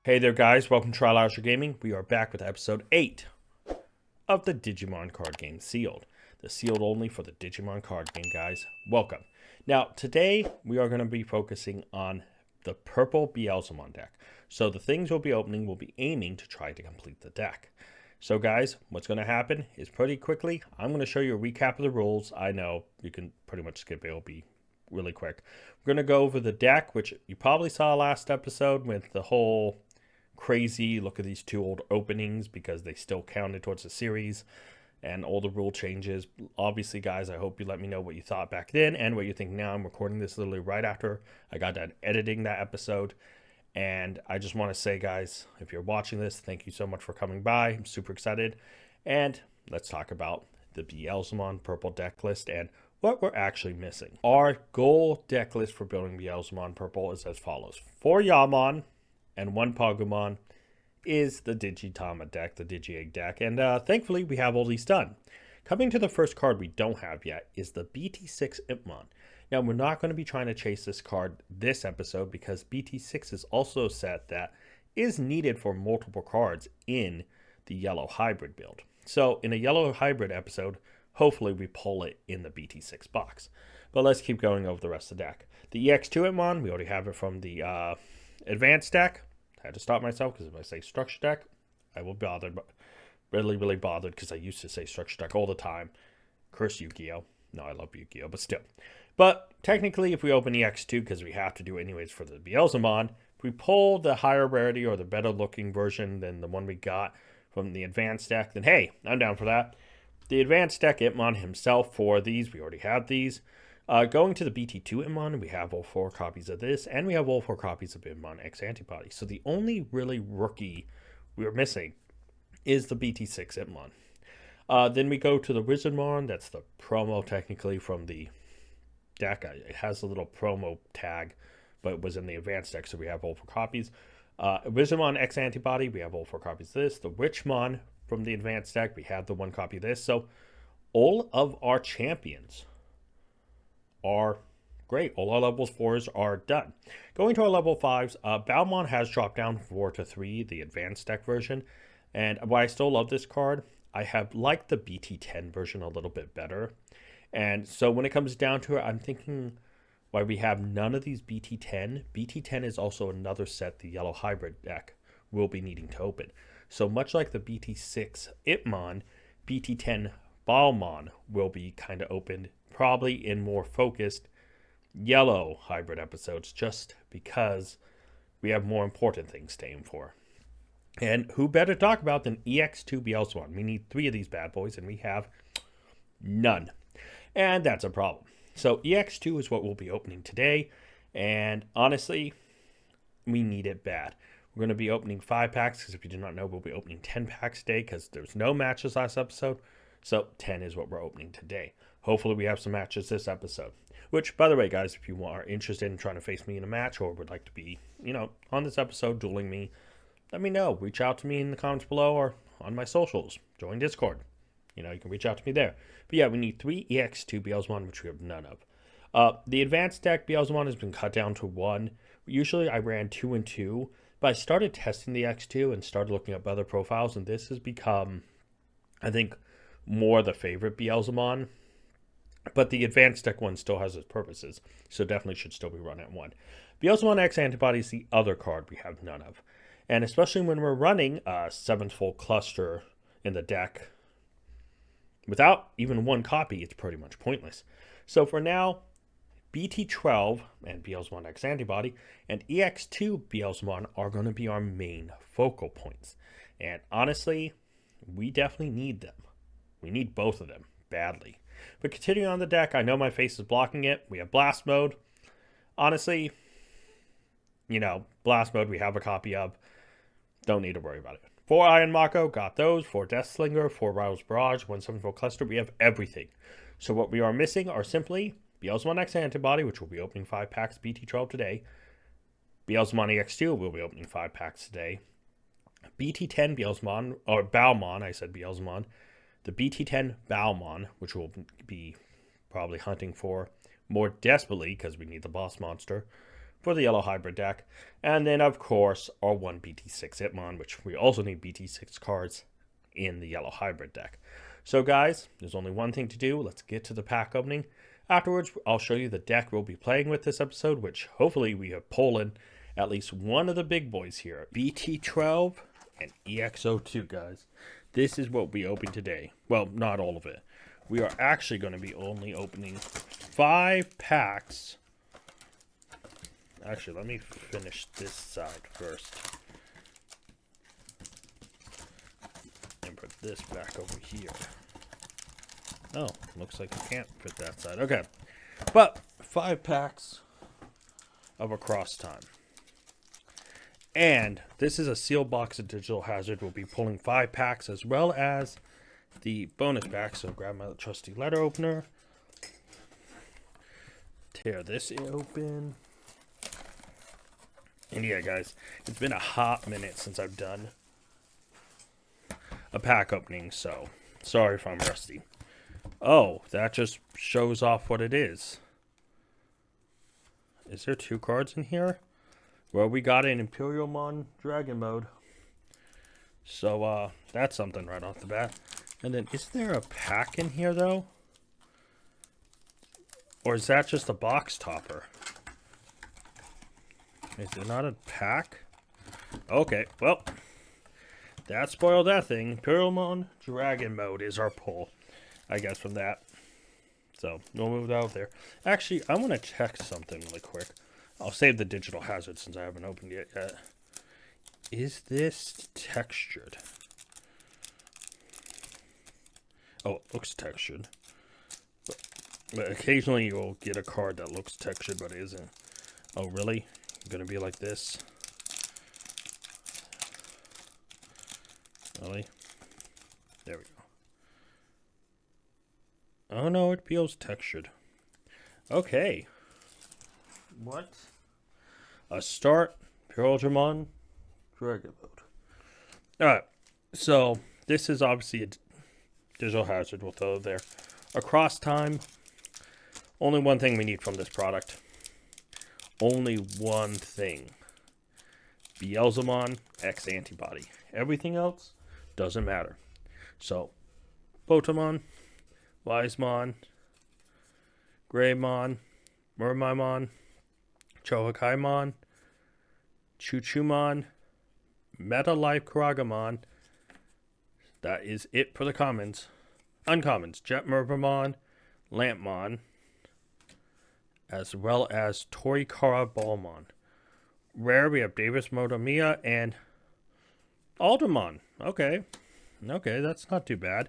Hey there guys, welcome to Trial Hours Gaming. We are back with episode 8 of the Digimon card game Sealed. The sealed only for the Digimon card game, guys. Welcome. Now, today we are going to be focusing on the purple Beelzemon deck. So the things we'll be opening will be aiming to try to complete the deck. So guys, what's going to happen is pretty quickly, I'm going to show you a recap of the rules. I know you can pretty much skip it, it'll be really quick. We're going to go over the deck, which you probably saw last episode with the whole crazy look at these two old openings because they still counted towards the series and all the rule changes. Obviously, guys, I hope you let me know what you thought back then and what you think now. I'm recording this literally right after I got done editing that episode. And I just want to say, guys, if you're watching this, thank you so much for coming by. I'm super excited. And let's talk about the Beelzemon purple deck list and what we're actually missing. Our goal deck list for building Beelzemon purple is as follows. 4 Yamon and 1 Pagumon is the Digitama deck, the Digi-Egg deck, and thankfully we have all these done. Coming to the first card we don't have yet is the BT6 Ipmon. Now, we're not going to be trying to chase this card this episode because BT6 is also a set that is needed for multiple cards in the yellow hybrid build. So in a yellow hybrid episode, hopefully we pull it in the BT6 box. But let's keep going over the rest of the deck. The EX2 Ipmon, we already have it from the advanced deck. I had to stop myself because if I say structure deck, I will be bothered, but really bothered because I used to say structure deck all the time. Curse Yu-Gi-Oh! No, I love Yu-Gi-Oh! But still. But technically, if we open EX2, because we have to do it anyways for the Beelzemon, if we pull the higher rarity or the better looking version than the one we got from the advanced deck, then hey, I'm down for that. The advanced deck, Ipmon himself, for these, we already have these. Going to the BT2 Ipmon, we have all 4 copies of this, and we have all 4 copies of Ipmon X Antibody. So the only really rookie we are missing is the BT6 Ipmon. Then we go to the Wizardmon. That's the promo technically from the deck. It has a little promo tag, but it was in the advanced deck, so we have all 4 copies. Wizardmon X Antibody, we have all 4 copies of this. The Witchmon from the advanced deck, we have the 1 copy of this. So all of our champions are great. All our level 4s are done. Going to our level 5s, Balmon has dropped down 4 to 3, the advanced deck version. And while I still love this card, I have liked the BT10 version a little bit better. And so when it comes down to it, I'm thinking why we have none of these BT10. BT10 is also another set the yellow hybrid deck will be needing to open. So much like the BT6 Ipmon, BT10 Balmon will be kind of opened probably in more focused yellow hybrid episodes just because we have more important things to aim for. And who better to talk about than EX2 Beelzemon? We need 3 of these bad boys and we have none. And that's a problem. So EX2 is what we'll be opening today. And honestly, we need it bad. We're going to be opening 5 packs because if you do not know, we'll be opening 10 packs today because there's no matches last episode. So 10 is what we're opening today. Hopefully we have some matches this episode. Which, by the way, guys, if you are interested in trying to face me in a match or would like to be, on this episode dueling me, let me know. Reach out to me in the comments below or on my socials. Join Discord. You can reach out to me there. But yeah, we need 3 EX2 Beelzemon, which we have none of. The advanced deck Beelzemon has been cut down to 1. Usually I ran 2 and 2, but I started testing the X2 and started looking up other profiles, and this has become, I think, more the favorite Beelzemon. But the advanced deck one still has its purposes, so definitely should still be run at 1. Beelzemon X Antibody is the other card we have none of. And especially when we're running a 7-fold cluster in the deck, without even 1 copy, it's pretty much pointless. So for now, BT12 and Beelzemon X Antibody and EX2 Beelzemon are going to be our main focal points. And honestly, we definitely need them. We need both of them badly. But continuing on the deck, I know my face is blocking it. We have Blast Mode. Honestly, Blast Mode we have a copy of. Don't need to worry about it. 4 Iron Mako, got those. 4 Death Slinger, 4 Rival's Barrage, 1 7-fold Cluster. We have everything. So what we are missing are simply Beelzemon X Antibody, which will be opening 5 packs BT12 today. Beelzemon EX2 will be opening 5 packs today. BT10 Beelzemon, or Balmon, I said Beelzemon. The BT10 Balmon, which we'll be probably hunting for more desperately because we need the boss monster for the yellow hybrid deck. And then, of course, our 1 BT6 Hitmon, which we also need BT6 cards in the yellow hybrid deck. So, guys, there's only one thing to do. Let's get to the pack opening. Afterwards, I'll show you the deck we'll be playing with this episode, which hopefully we have pulled at least one of the big boys here. BT12 and EX02, guys. This is what we open today. Well, not all of it. We are actually going to be only opening 5 packs. Actually, let me finish this side first. And put this back over here. Oh, looks like I can't fit that side. Okay. But 5 packs of Across Time. And this is a sealed box of Digital Hazard. We'll be pulling 5 packs as well as the bonus pack. So grab my trusty letter opener. Tear this open. And yeah, guys, it's been a hot minute since I've done a pack opening, so sorry if I'm rusty. Oh, that just shows off what it is. Is there 2 cards in here? Well, we got an Imperialmon Dragon mode. So, that's something right off the bat. And then, is there a pack in here, though? Or is that just a box topper? Is there not a pack? Okay, well, that spoiled that thing. Imperialmon Dragon mode is our pull, I guess, from that. So, we'll move that out there. Actually, I want to check something really quick. I'll save the Digital Hazard since I haven't opened it yet. Is this textured? Oh, it looks textured. But occasionally you'll get a card that looks textured but isn't. Oh, really? Gonna be like this? Really? There we go. Oh no, it feels textured. Okay. What? A start Imperialmon Dragon mode. Alright, so this is obviously a Digital Hazard. We'll throw it there. Across Time. Only one thing we need from this product. Only one thing. Beelzemon X Antibody. Everything else doesn't matter. So, Botamon, Wisemon, Greymon, Murmymon, Chohakaimon, Chuchumon, Meta Life Karagamon. That is it for the commons. Uncommons, Jet Murmymon, Lampmon, as well as Torikara Ballmon. Rare, we have Davis Motomiya and Aldermon. Okay. Okay, that's not too bad.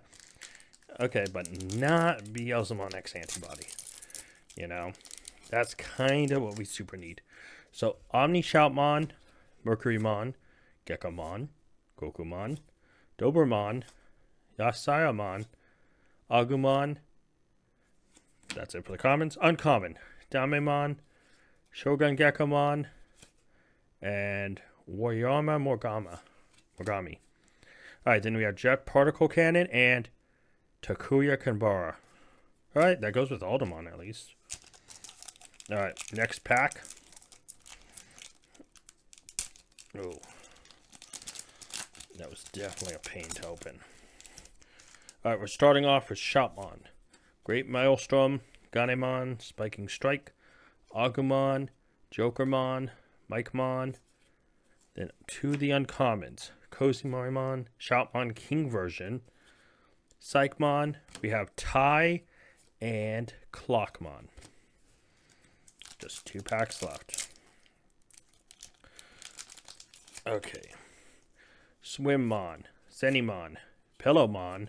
Okay, but not Beelzemon X Antibody. You know, that's kind of what we super need. So, Omni Shoutmon, Mercurymon, Gekomon, Gokumon, Dobermon, Yasayamon, Agumon. That's it for the commons. Uncommon, Damemon, Shogun Gekomon, and Wariyama Morgami. Alright, then we have Jet Particle Cannon and Takuya Kanbara. Alright, that goes with Aldermon at least. Alright, next pack. Oh. That was definitely a pain to open. Alright, we're starting off with Shoutmon. Great Maelstrom, Ganemon, Spiking Strike, Agumon, Jokermon, Mikemon. Then to the uncommons. Kozimorimon, Shoutmon King version, Psychmon. We have Tai and Clockmon. Just 2 packs left. Okay. Swimmon, Zenimon, Pillowmon.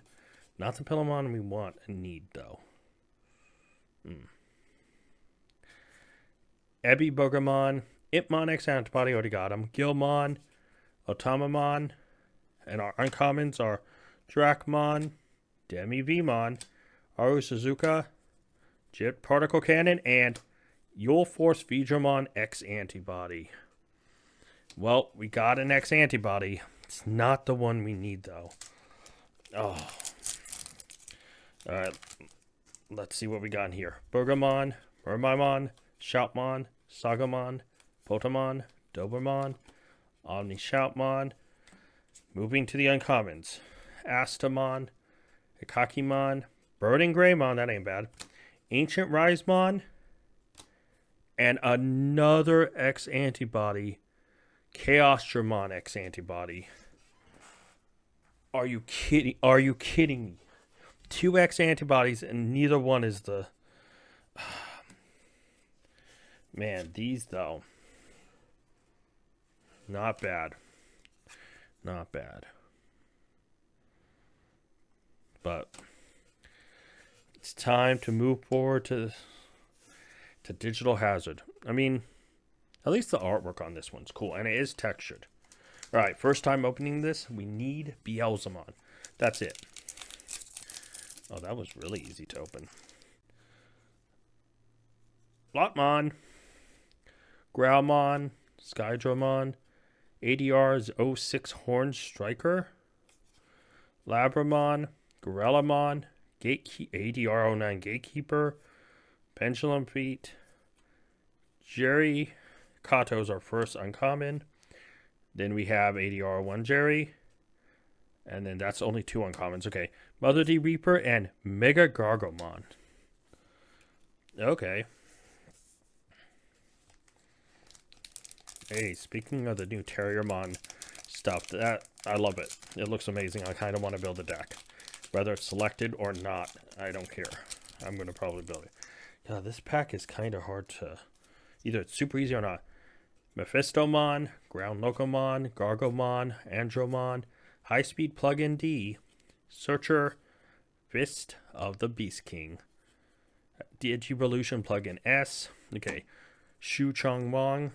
Not the Pillowmon we want and need, though. Ebby Bogermon, Ipmon X Antibody, already got him. Gilmon, Otamamon. And our uncommons are Dracmon, Demi Vmon, Aru Suzuka, Jet Particle Cannon, and Yule Force Veedramon X Antibody. Well, we got an X Antibody. It's not the one we need, though. Oh. Alright. Let's see what we got in here. Bergamon, Murmymon, Shoutmon, Sagamon, Photomon, Dobermon, Omni Shoutmon. Moving to the uncommons. Astamon, Ikakimon, Burning Greymon, that ain't bad. Ancient Risemon, and another X antibody. Chaos Germon X antibody. Are you kidding? Are you kidding me? 2 X antibodies and neither one is the... Man, these though. Not bad. Not bad. But it's time to move forward to Digital Hazard. I mean, at least the artwork on this one's cool, and it is textured. All right, first time opening this, we need Beelzemon. That's it. Oh, that was really easy to open. Lotmon, Growlmon, Skydromon, ADR's 06 Horn Striker, Labramon, Gorellamon, ADR09 Gatekeeper, Pendulum Feet, Jerry. Kato's our first uncommon. Then we have ADR1 Jerry. And then that's only 2 uncommons. Okay. Mother D Reaper and Mega Gargomon. Okay. Hey, speaking of the new Terriermon stuff, that I love it. It looks amazing. I kind of want to build a deck. Whether it's selected or not, I don't care. I'm going to probably build it. Yeah, this pack is kind of hard to... Either it's super easy or not. Mephistomon, Ground Locomon, Gargomon, Andromon, High Speed Plug-in D, Searcher, Fist of the Beast King, Digivolution Plug-in S, okay, Shu Chong Wong,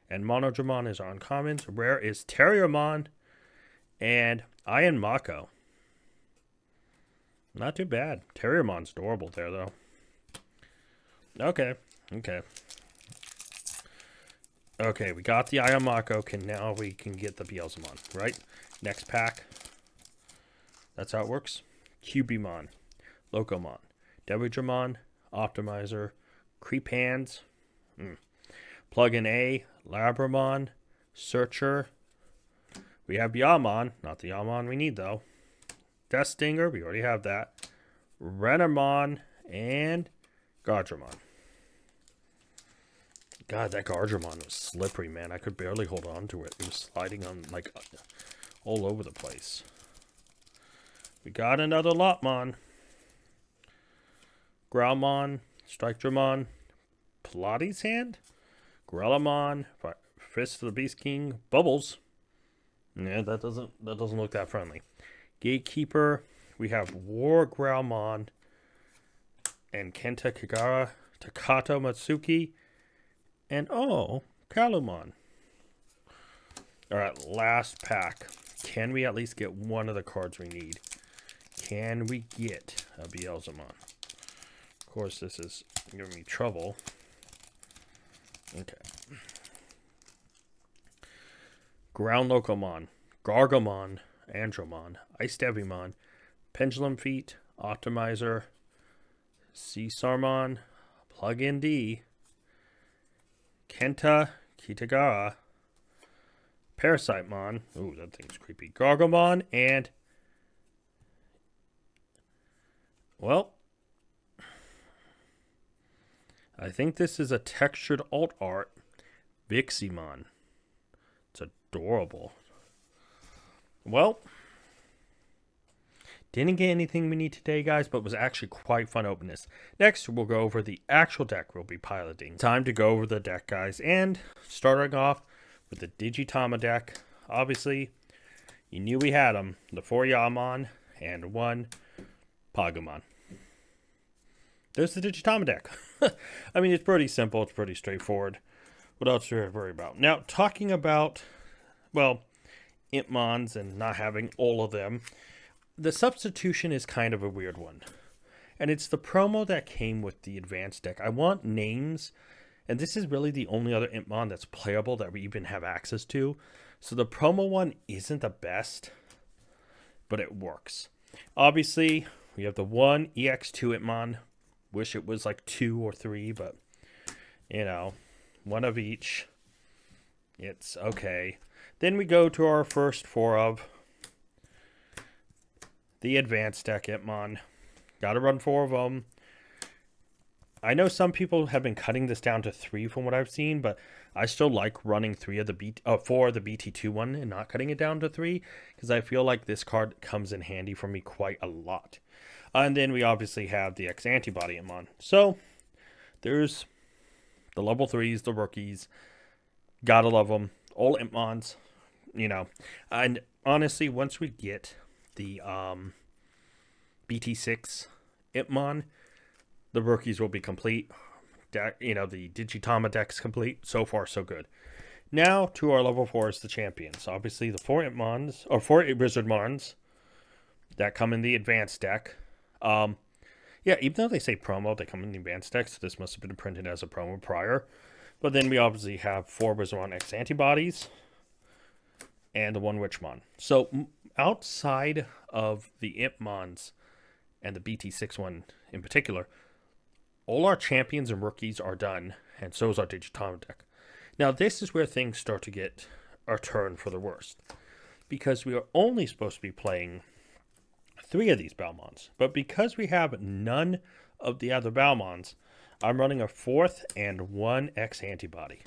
and Monodramon is on commons. Rare is Terriermon and Iron Mako. Not too bad. Terriermon's adorable there, though. Okay. Okay, we got the Iron Mako. Now we can get the Beelzemon, right? Next pack. That's how it works. Cubimon, Locomon, Debridramon, Optimizer, Creep Hands, Plug-in A, Labramon, Searcher. We have Yamon, not the Yamon we need though. Death Stinger, we already have that. Renamon and Gardramon. God, that Gardramon was slippery, man. I could barely hold on to it. It was sliding on like all over the place. We got another Lotmon. Growlmon, Strike-Dramon, Pilates Hand, Gorellamon, Fist of the Beast King, Bubbles. Yeah, that doesn't look that friendly. Gatekeeper, we have War Growlmon and Kenta Kagara, Takato Matsuki, and Kalumon. Alright, last pack. Can we at least get one of the cards we need? Can we get a Beelzemon? Of course, this is giving me trouble. Okay. Ground Locomon, Gargomon, Andromon, Ice Devimon, Pendulum Feet, Optimizer, Caesarmon, Plug-in D, Kenta Kitagawa, Parasitemon, ooh, that thing's creepy, Gargomon, and, well, I think this is a textured alt art, Viximon. It's adorable. Well, didn't get anything we need today, guys, but was actually quite fun opening this. Next, we'll go over the actual deck we'll be piloting. Time to go over the deck, guys. And starting off with the Digitama deck. Obviously, you knew we had them. The 4 Yamon and 1 Pagumon. There's the Digitama deck. I mean, it's pretty simple. It's pretty straightforward. What else do we worry about? Now, talking about, well, Impmons and not having all of them. The substitution is kind of a weird one. And it's the promo that came with the advanced deck. I want names, and this is really the only other Impmon that's playable that we even have access to. So the promo one isn't the best, but it works. Obviously, we have the 1 EX2 Impmon. Wish it was like 2 or 3, but, you know, one of each. It's okay. Then we go to our first 4 of the advanced deck Hitmon. Gotta run 4 of them. I know some people have been cutting this down to 3 from what I've seen, but I still like running 4 of the BT2 one and not cutting it down to 3, because I feel like this card comes in handy for me quite a lot. And then we obviously have the X Antibody Hitmon. So there's the level 3s, the rookies. Gotta love them. All Hitmons, you know. And honestly, once we get the BT6 Hitmon, the rookies will be complete. The Digitama deck's complete. So far, so good. Now to our level 4s, the champions. Obviously, the 4 Hitmons, or 4 Wizardmons that come in the advanced deck. Yeah, even though they say promo, they come in the advanced deck, so this must have been printed as a promo prior. But then we obviously have 4 Wizardmon X Antibodies and the 1 Witchmon. So outside of the Impmons and the BT6 one in particular, all our champions and rookies are done, and so is our Digitama deck. Now this is where things start to get our turn for the worst, because we are only supposed to be playing 3 of these Balmons. But because we have none of the other Balmons, I'm running a 4th and 1 X Antibody.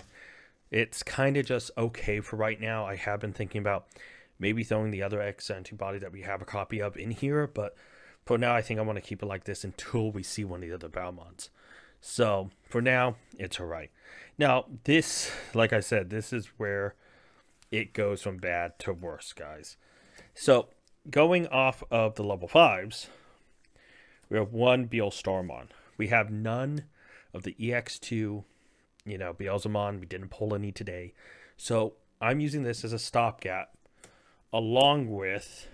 It's kind of just okay for right now. I have been thinking about maybe throwing the other X Antibody that we have a copy of in here, but for now I think I want to keep it like this until we see one of the other Balmons. So for now, it's alright. Now this, like I said, this is where it goes from bad to worse, guys. So going off of the level 5s, we have 1 Beelstarmon. We have none of the EX2, Beelzemon. We didn't pull any today. So I'm using this as a stopgap along with...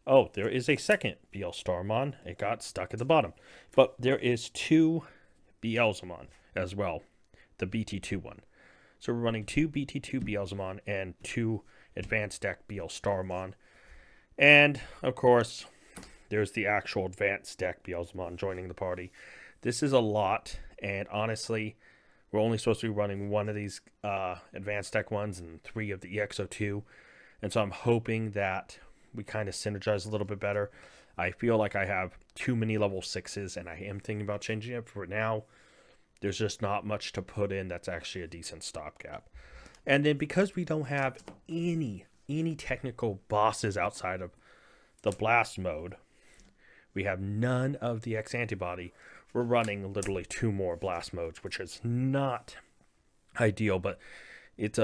Oh, there is a second Beelstarmon. It got stuck at the bottom. But there is 2 Beelzemon as well, the BT2 one. So we're running 2 BT2 Beelzemon and 2 advanced deck Beelstarmon. And, of course, there's the actual advanced deck Beelzemon joining the party. This is a lot, and honestly, we're only supposed to be running 1 of these advanced deck ones and 3 of the EX02. And so I'm hoping that we kind of synergize a little bit better. I feel like I have too many level 6s, and I am thinking about changing it. For now, there's just not much to put in that's actually a decent stopgap. And then because we don't have any technical bosses outside of the blast mode, we have none of the X Antibody. We're running literally 2 more blast modes, which is not ideal, but it's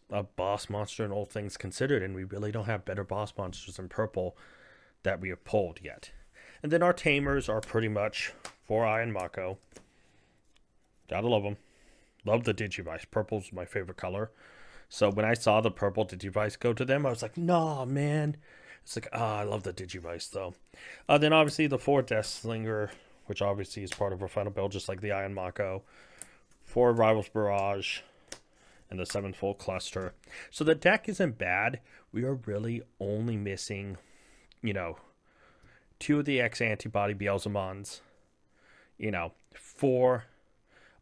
a boss monster in all things considered, and we really don't have better boss monsters than purple that we have pulled yet. And then our tamers are pretty much 4-Eye and Mako. Gotta love them. Love the Digivice. Purple's my favorite color. So when I saw the purple Digivice go to them, I was like, nah, man. It's like, I love the Digivice, though. Then obviously the 4 Deathslinger, which obviously is part of our final build, just like the Iron Mako. 4 Rivals Barrage, and the 7-fold Cluster. So the deck isn't bad. We are really only missing, 2 of the X Antibody Beelzemons, 4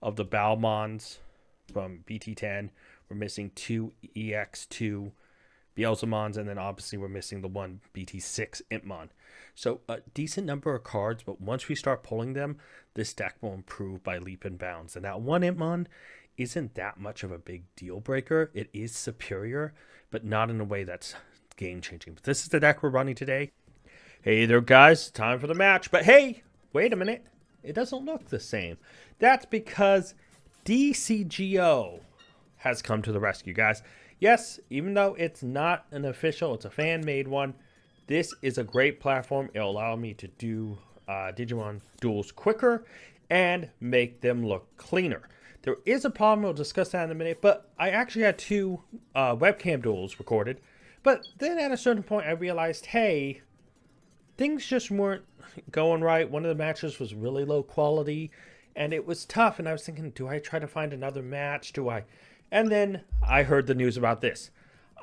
of the Balmons from BT10. We're missing 2 EX2 Beelzemons, and then obviously we're missing the 1 BT6 Impmon. So a decent number of cards, but once we start pulling them, this deck will improve by leap and bounds. And that 1 Impmon isn't that much of a big deal breaker. It is superior, but not in a way that's game-changing. But this is the deck we're running today. Hey there, guys. Time for the match. But hey, wait a minute. It doesn't look the same. That's because DCGO has come to the rescue, guys. Yes, even though it's not an official, it's a fan-made one, this is a great platform. It'll allow me to do Digimon duels quicker and make them look cleaner. There is a problem, we'll discuss that in a minute, but I actually had 2 webcam duels recorded. But then at a certain point I realized, hey, things just weren't going right. One of the matches was really low quality, and it was tough, and I was thinking, do I try to find another match? And then I heard the news about this.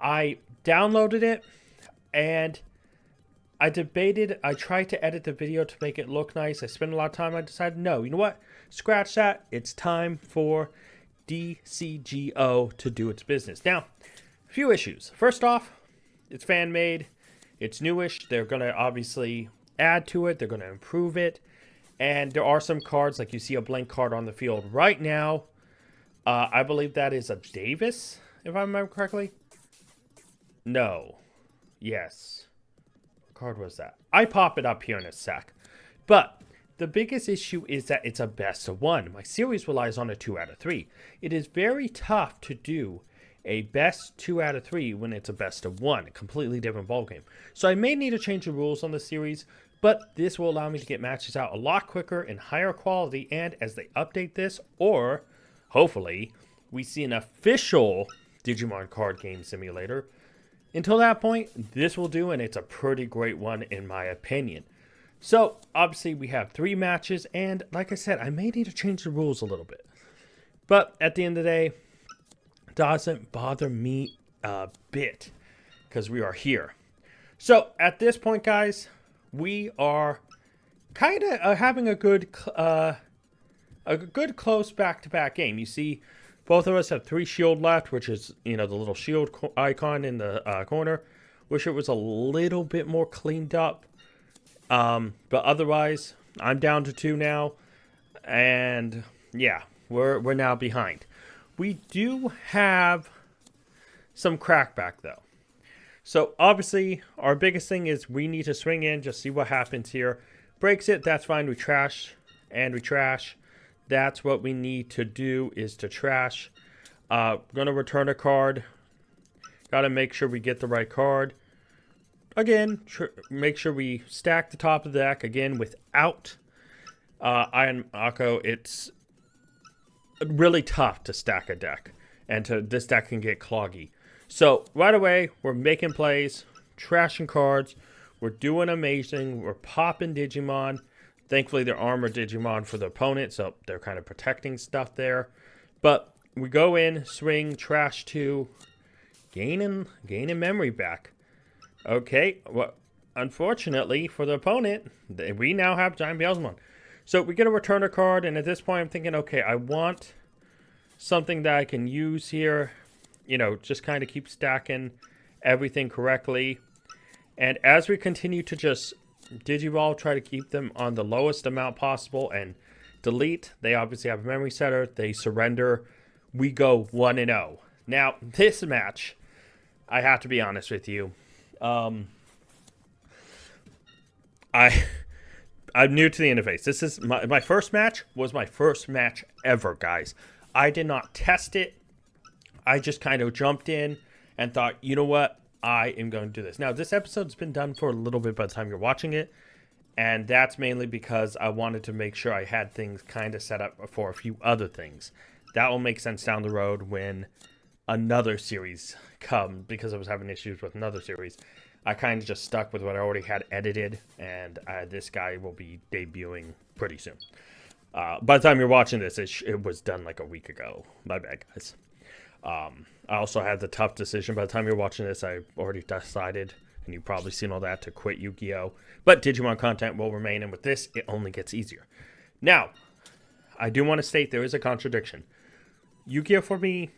I downloaded it, and I debated. I tried to edit the video to make it look nice. I spent a lot of time. I decided, no, you know what? Scratch that. It's time for DCGO to do its business. Now, a few issues. First off, it's fan-made. It's newish. They're going to obviously add to it. They're going to improve it. And there are some cards, like you see a blank card on the field right now. I believe that is a Davis, if I remember correctly. No. Yes. What card was that? I pop it up here in a sec. But the biggest issue is that it's a best of one. My series relies on a 2 out of 3. It is very tough to do a best 2 out of 3 when it's a best of 1. A completely different ballgame. So I may need to change the rules on the series, but this will allow me to get matches out a lot quicker and higher quality. And as they update this, or hopefully we see an official Digimon card game simulator, until that point, this will do, and it's a pretty great one in my opinion. So, obviously, we have 3 matches, and like I said, I may need to change the rules a little bit. But at the end of the day, it doesn't bother me a bit, because we are here. So, at this point, guys, we are kind of having a good close back-to-back game. You see, both of us have 3 shield left, which is, the little shield icon in the corner. Wish it was a little bit more cleaned up. But otherwise, I'm down to 2 now. And, yeah, we're now behind. We do have some crackback, though. So, obviously, our biggest thing is we need to swing in, just see what happens here. Breaks it, that's fine. We trash, and we trash. That's what we need to do, is to trash. Gonna return a card. Gotta make sure we get the right card. Again, make sure we stack the top of the deck. Again, without Iron Akko, it's really tough to stack a deck. And this deck can get cloggy. So, right away, we're making plays, trashing cards. We're doing amazing. We're popping Digimon. Thankfully, they're armored Digimon for the opponent, so they're kind of protecting stuff there. But we go in, swing, trash 2, gaining memory back. Okay, well, unfortunately for the opponent, we now have Giant Beelzemon. So we get a returner card, and at this point I'm thinking, okay, I want something that I can use here. Just kind of keep stacking everything correctly. And as we continue to just Digivolve, try to keep them on the lowest amount possible and delete. They obviously have a memory setter. They surrender. We go 1-0. Now, this match, I have to be honest with you. I'm new to the interface. This is my first match. Was my first match ever, guys. I did not test it. I just kind of jumped in and thought, you know what? I am going to do this. Now, this episode's been done for a little bit by the time you're watching it, and that's mainly because I wanted to make sure I had things kind of set up for a few other things. That will make sense down the road when another series comes, because I was having issues with another series. I kind of just stuck with what I already had edited, and this guy will be debuting pretty soon. By the time you're watching this, it was done like a week ago. My bad, guys. I also had the tough decision. By the time you're watching this, I already decided, and you've probably seen all that, to quit Yu-Gi-Oh! But Digimon content will remain, and with this, it only gets easier. Now, I do want to state there is a contradiction. Yu-Gi-Oh! For me,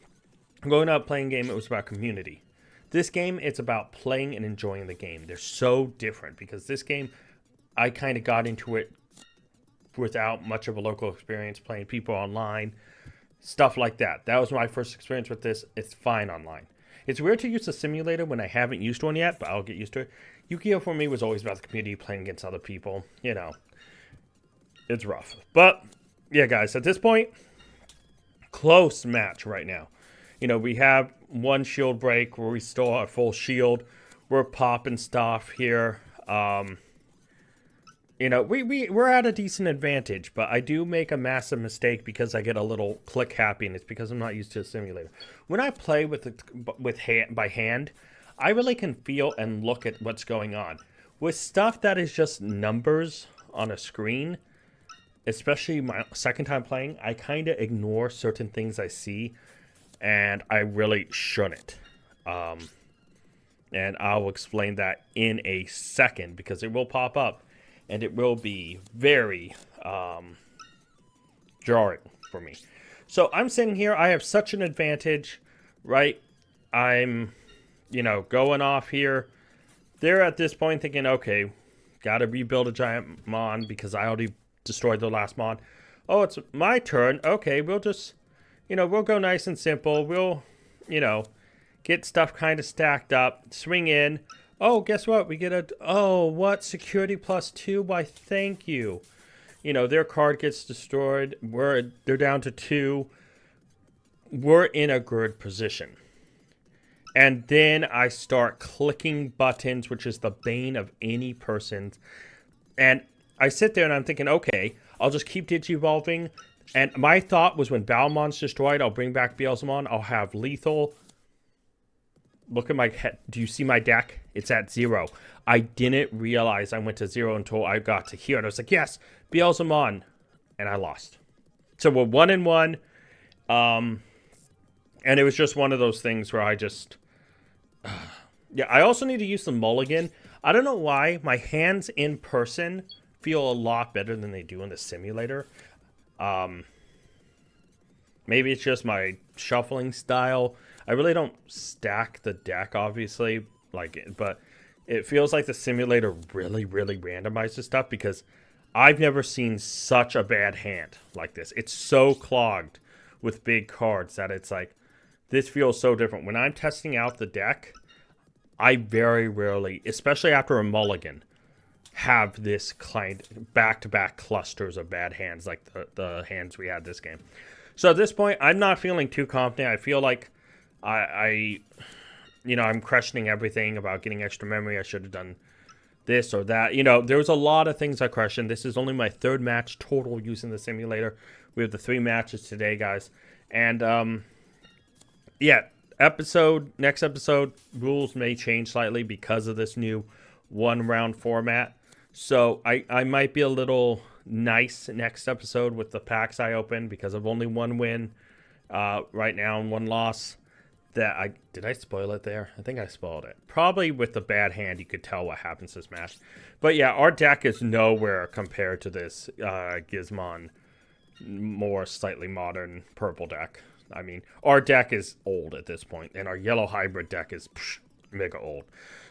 growing up playing game, it was about community. This game, it's about playing and enjoying the game. They're so different, because this game, I kind of got into it without much of a local experience, playing people online, stuff like that. That was my first experience with this. It's fine online. It's weird to use a simulator when I haven't used one yet, but I'll get used to it. Yu-Gi-Oh! For me was always about the community, playing against other people. It's rough. But, yeah, guys, at this point, close match right now. We have one shield break where we still have full shield. We're popping stuff here. We're at a decent advantage, but I do make a massive mistake because I get a little click happy, and it's because I'm not used to a simulator. When I play by hand, I really can feel and look at what's going on. With stuff that is just numbers on a screen, especially my second time playing, I kind of ignore certain things I see, and I really shouldn't. And I'll explain that in a second, because it will pop up. And it will be very jarring for me. So I'm sitting here. I have such an advantage, right? I'm, going off here. They're at this point thinking, okay, got to rebuild a giant mon because I already destroyed the last mon. Oh, it's my turn. Okay, we'll just, we'll go nice and simple. We'll, get stuff kind of stacked up, swing in. Oh, guess what? We get what? Security +2? Why, thank you. Their card gets destroyed. They're down to 2. We're in a good position. And then I start clicking buttons, which is the bane of any person. And I sit there and I'm thinking, okay, I'll just keep Digi-evolving. And my thought was when Balmon's destroyed, I'll bring back Beelzemon. I'll have lethal. Look at my head. Do you see my deck? It's at 0. I didn't realize I went to 0 until I got to here. And I was like, yes, Beelzemon. And I lost. So we're 1-1. And it was just one of those things where I just... yeah, I also need to use the mulligan. I don't know why. My hands in person feel a lot better than they do in the simulator. Maybe it's just my shuffling style. I really don't stack the deck, obviously, but it feels like the simulator really, really randomizes stuff because I've never seen such a bad hand like this. It's so clogged with big cards that it's like, this feels so different. When I'm testing out the deck, I very rarely, especially after a mulligan, have this kind back-to-back clusters of bad hands like the hands we had this game. So at this point, I'm not feeling too confident. I feel like I'm questioning everything about getting extra memory. I should have done this or that. There was a lot of things I questioned. This is only my 3rd match total using the simulator. We have the 3 matches today, guys. And, yeah, next episode, rules may change slightly because of this new 1-round format. So I might be a little nice next episode with the packs I open because of only 1 win right now and 1 loss. Did I spoil it there? I think I spoiled it. Probably with the bad hand, you could tell what happens this match. But yeah, our deck is nowhere compared to this Gizmon more slightly modern purple deck. I mean, our deck is old at this point, and our yellow hybrid deck is mega old.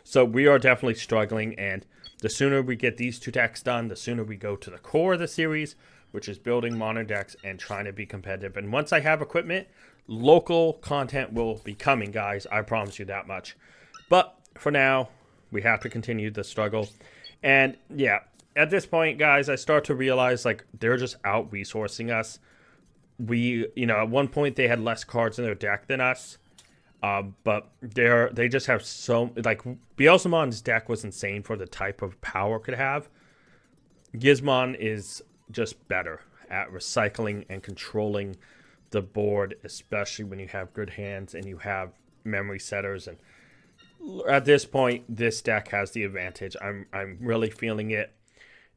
So we are definitely struggling, and the sooner we get these 2 decks done, the sooner we go to the core of the series, which is building modern decks and trying to be competitive. And once I have equipment, local content will be coming, guys. I promise you that much. But for now, we have to continue the struggle. And yeah, at this point, guys, I start to realize they're just out-resourcing us. At one point they had less cards in their deck than us. But they just have Beelzemon's deck was insane for the type of power it could have. Gizmon is just better at recycling and controlling the board, especially when you have good hands and you have memory setters. And at this point, this deck has the advantage. I'm really feeling it.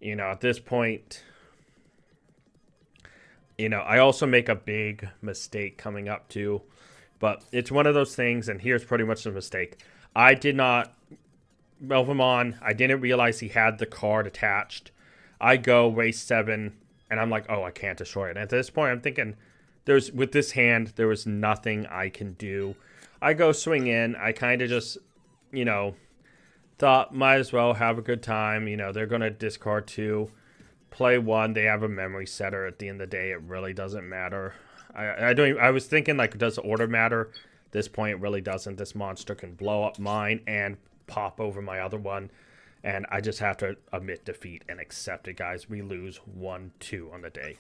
At this point, I also make a big mistake coming up too. But it's one of those things, and here's pretty much the mistake. I did not... Belvamon, I didn't realize he had the card attached. I go race 7, and I'm like, oh, I can't destroy it. And at this point, I'm thinking, with this hand, there was nothing I can do. I go swing in. I kind of just, thought, might as well have a good time. They're going to discard 2, play 1. They have a memory setter. At the end of the day, it really doesn't matter. I was thinking, does the order matter? At this point, it really doesn't. This monster can blow up mine and pop over my other one. And I just have to admit defeat and accept it, guys. We lose 1-2 on the day.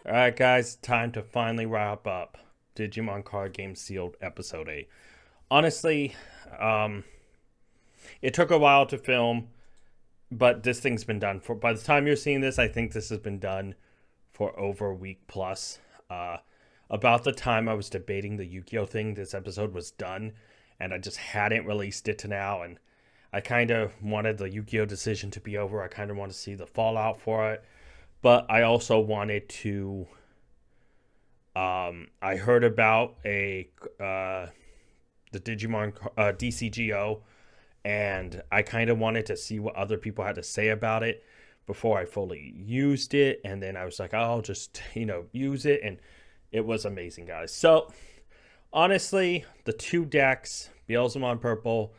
Alright, guys. Time to finally wrap up Digimon Card Game Sealed Episode 8. Honestly, it took a while to film, but this thing's been done. By the time you're seeing this, I think this has been done for over a week plus. About the time I was debating the Yu-Gi-Oh thing, this episode was done, and I just hadn't released it to now, and I kind of wanted the Yu-Gi-Oh decision to be over. I kind of want to see the fallout for it, but I also wanted to, I heard about the Digimon DCGO, and I kind of wanted to see what other people had to say about it before I fully used it. And then I was like, I'll just, use it. And It was amazing, guys. So, honestly, the two decks, Beelzemon Purple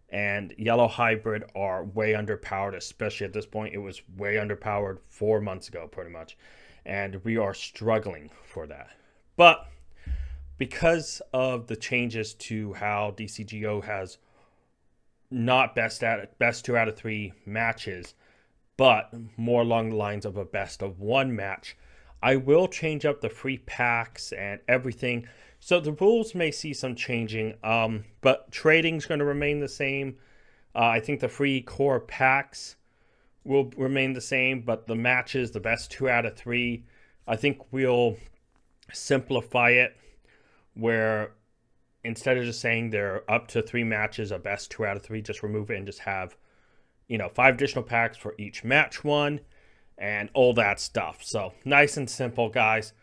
and Yellow Hybrid, are way underpowered, especially at this point. It was way underpowered 4 months ago, pretty much. And we are struggling for that. But because of the changes to how DCGO has not best 2 out of 3 matches, but more along the lines of a best of 1 match, I will change up the free packs and everything. So the rules may see some changing, but trading's going to remain the same. I think the free core packs will remain the same, but the matches, the best 2 out of 3, I think we'll simplify it where instead of just saying they're up to 3 matches, a best 2 out of 3, just remove it and just have, 5 additional packs for each match one and all that stuff. So nice and simple, guys.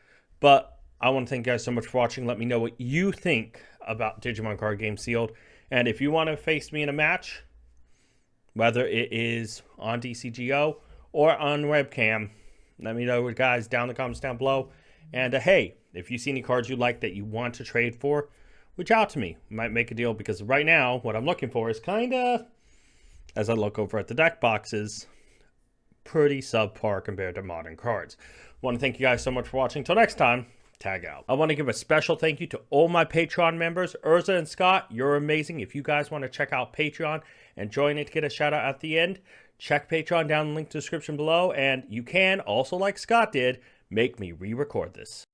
But I want to thank you guys so much for watching. Let me know what you think about Digimon Card Game Sealed. And if you want to face me in a match, whether it is on DCGO or on webcam, let me know, guys, down in the comments down below. And hey, if you see any cards you like that you want to trade for, reach out to me. Might make a deal, because right now what I'm looking for is kind of, as I look over at the deck boxes, pretty subpar compared to modern cards. Want to thank you guys so much for watching. Till next time, tag out. I want to give a special thank you to all my Patreon members. Urza and Scott, you're amazing. If you guys want to check out Patreon and join it to get a shout out at the end, check Patreon down in the link to the description below. And you can also, like Scott did, make me re-record this.